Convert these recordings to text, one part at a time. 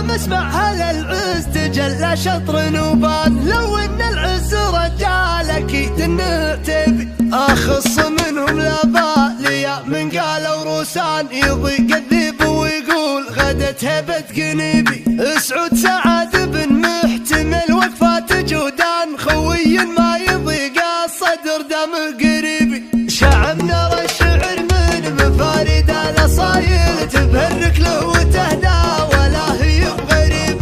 يوم اسمع هالعز تجلى شطر نوبان، لو ان العز رجال اكيد انه تبي اخص منهم لابالي من قالوا روسان، يضيق الذيب ويقول غدت هبة قنيبي. سعود سعد بن محتمل وقفات جودان، خوي ما يضيق الصدر دمه قريبي. شعب نرى الشعر من مفارد الاصايل، تبهرك له وتهدى ولا هي بغريب.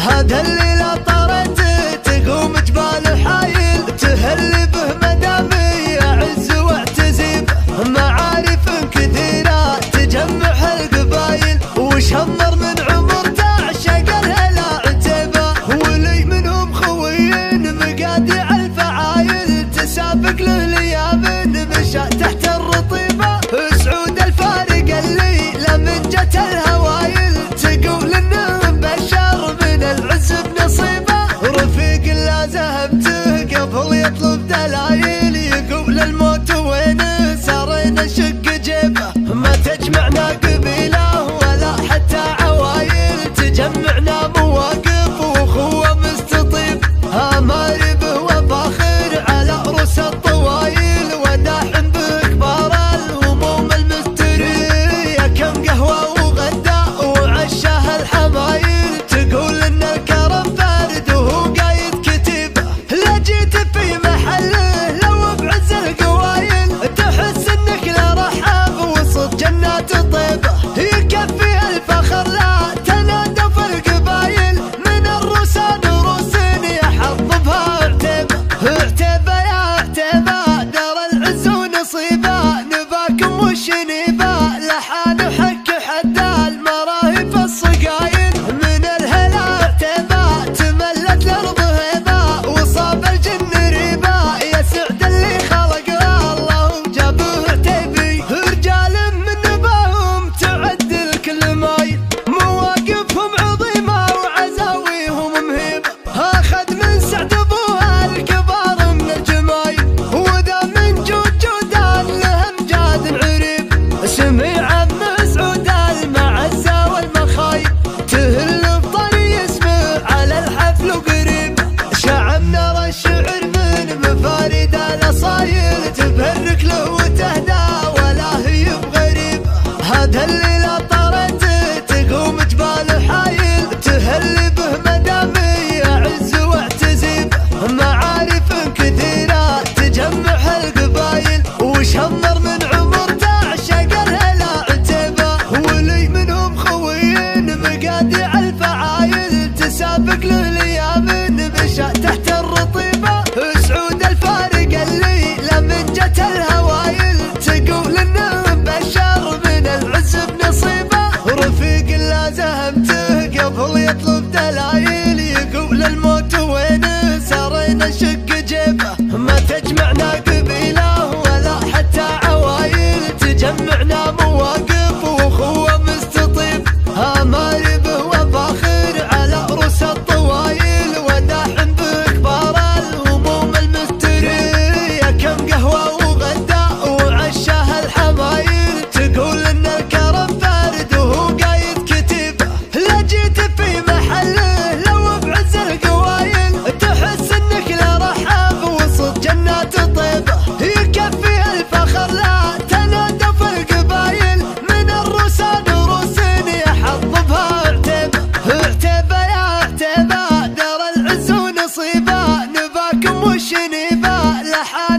هذا الليل طرت تقوم جبال حايل، تهل به مدامي يعز واعتزيب. معارف كثيرة تجمع القبايل، وشمر من عمر تعشق الهلا عتيبة. ولي منهم خوين مقادع الفعايل، تسابق له ليام مشى تحت الرطيبة. سعود الفارق الليلة من جت الهوايل، تقول انه بشر من العز بنصيبه. رفيق لا زهمته قبل يطلب دلايل، يقول الموت وين سارينا نشق جيبه. ما تجمعنا قبيله ولا حتى عوايل، تجمعنا مواقف واخوه مستطيب. اماري به وفاخر على رؤوس الطوايل، وداحم به كبار الهموم المستريه. كم قهوه وغدا وعشاه الحمايل، تقول ان الكرم فرد وهو قايد كتيبه. لا جيت في محله لو بعز القوايل، تحس انك لا رحاب وسط جنات طيبه. يكفي الفخر لا تنادى في القبايل، من الروسان روسين يحظ بها عتيبه. عتيبه يا عتيبه دار العز ونصيبه، نباكم والشنيبه لحان حك حد المراهب الصقايل. من الهلا عتيبه تملت الارض هيبه، وصاب الجن ريبه. يا سعد اللي خلق اللهم جابه عتيبي. رجال من نباهم تعدل كل مايل، مواقفهم عظيمه وعزاويهم مهيبه. اخذ من سعد ابوها الكبار من الجمايل، وذا من جود جودان لهم جاد عريب. سمع عم سعود المعزه والمخايل، تهل بطري اسمه على الحفل وقريب. شعب نرى الشعر من مفارد الاصايل، تبهرك له وتهدى ولا هي بغريب. هذا الليل طرت تقوم جبال حايل، تهل به مدامي يعز واعتزيب. معارف كثيرة تجمع القبايل، وشمر من عمر تعشق الهلا عتيبة. ولي منهم خوين مقادع الفعايل، تسابق له ليام مشى تحت الرطيبة. سعود الفارق الليلة من جت الهوايل، تقول انه بشر من العز بنصيبه. رفيق لا زهمته قبل يطلب دلايل، يقول الموت وين سارينا نشق جيبه. ما تجمعنا قبيله ولا حتى عوايل، تجمعنا مواقف واخوه مستطيب. اماري به وفاخر على رؤوس الطوايل، وداحم به كبار الهموم المستريه. كم قهوه وغدا وعشاه الحمايل، تقول ان الكرم فرد وهو قايد كتيبه. لا جيت في محله لو بعز القوايل، تحس انك لا رحاب وسط جنات طيبه. يكفي الفخر لا تنادى في القبايل، من الروسان روسين يحظ بها عتيبه. عتيبه يا عتيبه دار العز ونصيبه، نباكم والشنيبه لحان